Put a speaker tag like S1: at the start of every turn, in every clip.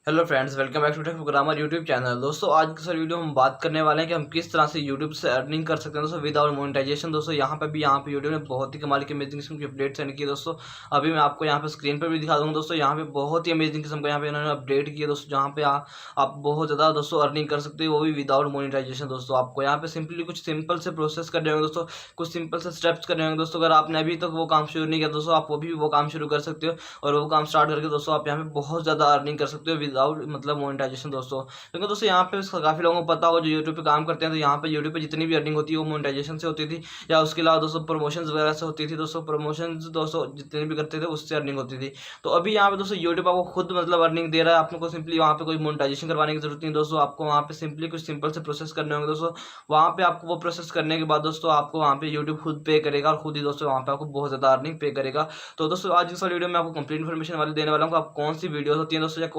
S1: Hello friends, welcome back to tech programmer YouTube channel. दोस्तों आज की सर वीडियो हम बात करने वाले हैं कि हम किस तरह से यूट्यूब से अर्निंग कर सकते हैं दोस्तों विदाउट मोनेटाइजेशन। दोस्तों यहाँ पे यूट्यूब ने बहुत ही कमाल की अमेजिंग किस्म की अपडेट सेंड की है दोस्तों। अभी मैं आपको यहाँ पे स्क्रीन पर भी दिखा दूँगा दोस्तों। यहाँ पे बहुत ही अमेजिंग किस्म का यहाँ पे इन्होंने अपडेट किया दोस्तों, जहाँ पे आप बहुत ज़्यादा दोस्तों अर्निंग कर सकते हो, वो भी विदाउट मोनेटाइजेशन। दोस्तों आपको यहाँ पे सिंपली कुछ सिंपल से प्रोसेस करने होंगे दोस्तों, कुछ सिंपल से स्टेप्स करने होंगे दोस्तों। अगर आपने अभी तक वो काम शुरू नहीं किया दोस्तों, आप वो भी वो काम शुरू कर सकते हो और वो काम स्टार्ट करके दोस्तों आप यहाँ पे बहुत ज़्यादा अर्निंग कर सकते हो विदाउट मतलब मोनेटाइजेशन दोस्तों। क्योंकि दोस्तों यहाँ पे काफ़ी लोगों को पता होगा जो यूट्यूब पे काम करते हैं, तो यहाँ पे यूट्यूब पे जितनी भी अर्निंग होती है वो मोनेटाइजेशन से होती थी, या उसके अलावा दोस्तों प्रमोशंस वगैरह से होती थी दोस्तों। प्रमोशंस दोस्तों जितने भी करते थे उससे अर्निंग होती थी। तो अभी यहाँ पे दोस्तों यूट्यूब आपको खुद मतलब अर्निंग दे रहा है, आपको सिंपली वहाँ पे कोई मोनेटाइजेशन करवाने की जरूरत नहीं दोस्तों। आपको वहाँ पे सिंपली कुछ सिंपल से प्रोसेस करने होंगे दोस्तों। वहाँ पे आपको वो प्रोसेस करने के बाद दोस्तों आपको वहाँ पे यूट्यूब खुद पे करेगा और खुद ही दोस्तों वहाँ पे आपको बहुत ज़्यादा अर्निंग पे करेगा। तो दोस्तों आज इस वीडियो में आपको कंप्लीट इन्फॉर्मेशन वाले देने वाला हूँ कि आप कौन सी वीडियोस होती हैं दोस्तों, या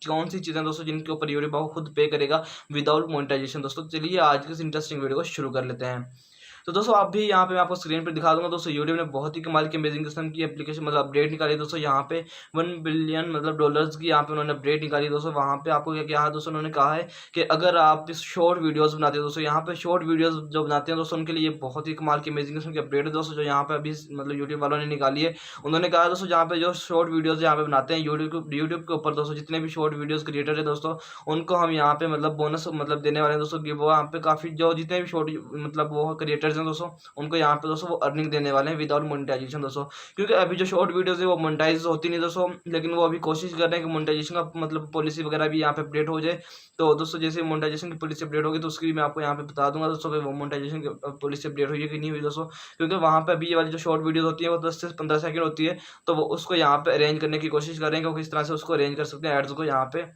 S1: कौन सी चीज़ें दोस्तों जिनके ऊपर यूट्यूब आपको खुद पे करेगा विदाउट मोनेटाइजेशन। दोस्तों चलिए आज की इस इंटरेस्टिंग वीडियो को शुरू कर लेते हैं। तो दोस्तों आप भी यहाँ पे मैं आपको स्क्रीन पर दिखा दूंगा दोस्तों। यूट्यूब ने बहुत ही कमाल की अमेजिंग किस्म की एप्लीकेशन मतलब अपडेट निकाली दोस्तों। यहाँ पे 1 बिलियन मतलब डॉलर्स की यहाँ पे उन्होंने अपडेट निकाली दोस्तों। वहाँ पे आपको क्या क्या है दोस्तों, उन्होंने कहा है कि अगर आप इस शॉर्ट वीडियोस बनाते हो दोस्तों, यहाँ पे शॉर्ट वीडियोस जो बनाते हैं दोस्तों, उनके लिए बहुत ही कमाल की अमेजिंग किस्म की अपडेट है दोस्तों, जो यहाँ पे अभी मतलब यूट्यूब वालों ने निकाली है। उन्होंने कहा दोस्तों जहाँ पे जो शॉर्ट वीडियोस यहाँ पे बनाते हैं यूट्यूब के ऊपर दोस्तों, जितने भी शॉर्ट वीडियोस क्रिएटर है दोस्तों, उनको हम यहाँ पे मतलब बोनस मतलब देने वाले हैं दोस्तों। कि वो यहाँ पे काफ़ी जो जितने भी शॉर्ट मतलब वो क्रिएटर्स हैं दोस्तों, उनको यहाँ पे दोस्तों वो अर्निंग देने वाले हैं विदाउट मोनेटाइजेशन दोस्तों। क्योंकि अभी जो शॉर्ट वीडियोस है वो मोनेटाइज होती नहीं दोस्तों, लेकिन वो अभी कोशिश कर रहे हैं कि मोनेटाइजेशन का मतलब पॉलिसी वगैरह भी यहाँ पे अपडेट हो जाए। तो दोस्तों जैसे मोनेटाइजेशन की पॉलिसी अपडेट होगी तो उसकी भी मैं आपको यहाँ पे बता दूंगा दोस्तों कि वो मोनेटाइजेशन की पॉलिसी अपडेट हुई है कि नहीं हुई दोस्तों। क्योंकि वहाँ पे अभी ये वाली जो शॉर्ट वीडियोस होती है वो 10 से 15 सेकंड होती है, तो वो उसको यहाँ पे अरेंज करने की कोशिश कर रहे हैं कि वो किस तरह से उसको अरेंज कर सकते हैं एड्स को यहाँ पे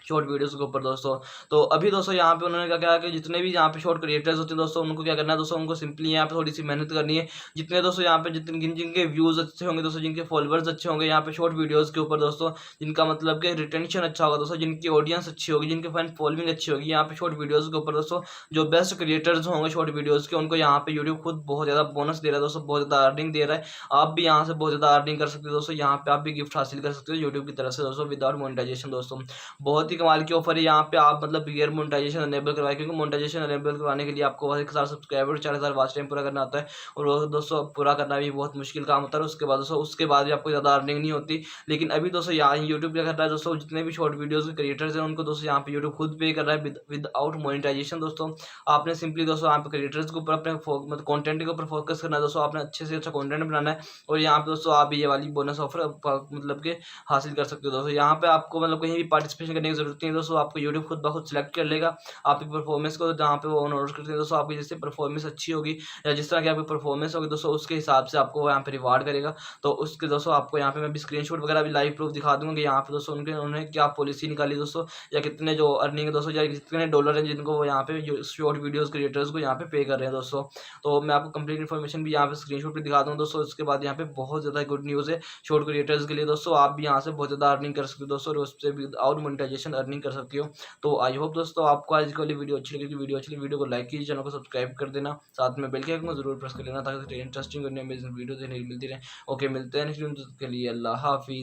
S1: शॉर्ट वीडियोस के ऊपर दोस्तों। तो अभी दोस्तों यहाँ पे उन्होंने क्या कहा कि जितने भी यहाँ पे शॉर्ट क्रिएटर्स होते हैं दोस्तों, उनको क्या करना है दोस्तों, उनको सिंपली यहाँ पे थोड़ी सी मेहनत करनी है। जितने दोस्तों यहाँ पे जितने जिनके व्यूज अच्छे होंगे दोस्तों, जिनके फॉलोअर्स अच्छे होंगे यहाँ पे शॉर्ट वीडियोस के ऊपर दोस्तों, जिनका मतलब कि रिटेंशन अच्छा होगा दोस्तों, जिनकी ऑडियंस अच्छी होगी, जिनके फैन फॉलोइंग अच्छी होगी यहाँ पे शॉर्ट वीडियोस के ऊपर दोस्तों, जो बेस्ट क्रिएटर्स होंगे शॉर्ट वीडियोस के, उनको यहाँ पे यूट्यूब खुद बहुत ज़्यादा बोनस दे रहा है दोस्तों, बहुत ज़्यादा अर्निंग दे रहा है। आप भी यहाँ से बहुत ज़्यादा अर्निंग कर सकते हो दोस्तों। यहाँ पे आप भी गिफ्ट हासिल कर सकते हो यूट्यूब की तरफ से दोस्तों विदाउट मोनेटाइजेशन दोस्तों। बहुत ही कमाल की ऑफर है यहाँ पे। आप मतलब बियर मोनेटाइजेशन अनेबल करवाए, क्योंकि मोनेटाइजेशन अनेबल करवाने के लिए आपको 1000 सब्सक्राइबर 4000 वॉच टाइम पूरा करना होता है, और वो दोस्तों पूरा करना भी बहुत मुश्किल काम होता है। उसके बाद भी आपको ज़्यादा अर्निंग नहीं होती। लेकिन अभी दोस्तों यहाँ यूट्यूब क्या कर रहा है दोस्तों, जितने भी शॉर्ट वीडियोज़ के क्रिएटर्स हैं उनको दोस्तों यहाँ पे यूट्यूब खुद पे कर रहा है विदाउट मोनेटाइजेशन दोस्तों। आपने सिंपली दोस्तों यहाँ पे क्रिएटर्स के ऊपर अपने मतलब कॉन्टेंट के ऊपर फोकस करना है दोस्तों। आपने अच्छे से अच्छा कॉन्टेंट बनाना है, और यहाँ पे दोस्तों आप ये वाली बोनस ऑफर मतलब के हासिल कर सकते हो दोस्तों। यहाँ पे आपको मतलब कहीं भी पार्टिसिपेशन करने की जरूरत नहीं है दोस्तों, आपको यूट्यूब खुद ब खुद सेलेक्ट कर लेगा आपकी परफॉर्मेंस को। जहाँ पे वो ऑनर करते हैं दोस्तों, आपकी जैसे परफॉर्मेंस अच्छी होगी या जिस तरह की आपकी परफॉर्मेंस होगी दोस्तों, उसके हिसाब से आपको यहाँ पे रिवार्ड करेगा। तो उसके दोस्तों आपको यहाँ पे मैं भी स्क्रीनशॉट वगैरह भी लाइव प्रूफ दिखा दूंगा कि यहाँ पे दोस्तों उन्होंने क्या पॉलिसी निकाली दोस्तों, या कितने जो अर्निंग है दोस्तों, या कितने डॉलर हैं जिनको वो यहाँ पे शॉर्ट वीडियोस क्रिएटर्स को यहाँ पे कर रहे हैं दोस्तों। तो मैं आपको कंप्लीट इन्फॉर्मेशन भी यहाँ पे स्क्रीनशॉट पे दिखा दूँगा दोस्तों। उसके बाद यहाँ पे बहुत ज़्यादा गुड न्यूज़ है शॉर्ट क्रिएटर्स के लिए दोस्तों। आप भी यहाँ से बहुत ज़्यादा अर्निंग कर सकते हो दोस्तों, और उससे विदाउट मोनेटाइजेशन अर्निंग कर सकते हो। तो आई होप दोस्तों आपको आज की वाली वीडियो अच्छी लगी। वीडियो को लाइक कीजिए, चैनल को सब्सक्राइब कर देना, साथ में बेल के आइकन को जरूर प्रेस कर लेना, ताकि इंटरेस्टिंग वीडियो देखने को मिलती रहे। ओके, मिलते हैं नेक्स्ट वीडियो के लिए। अल्लाह हाफिज़।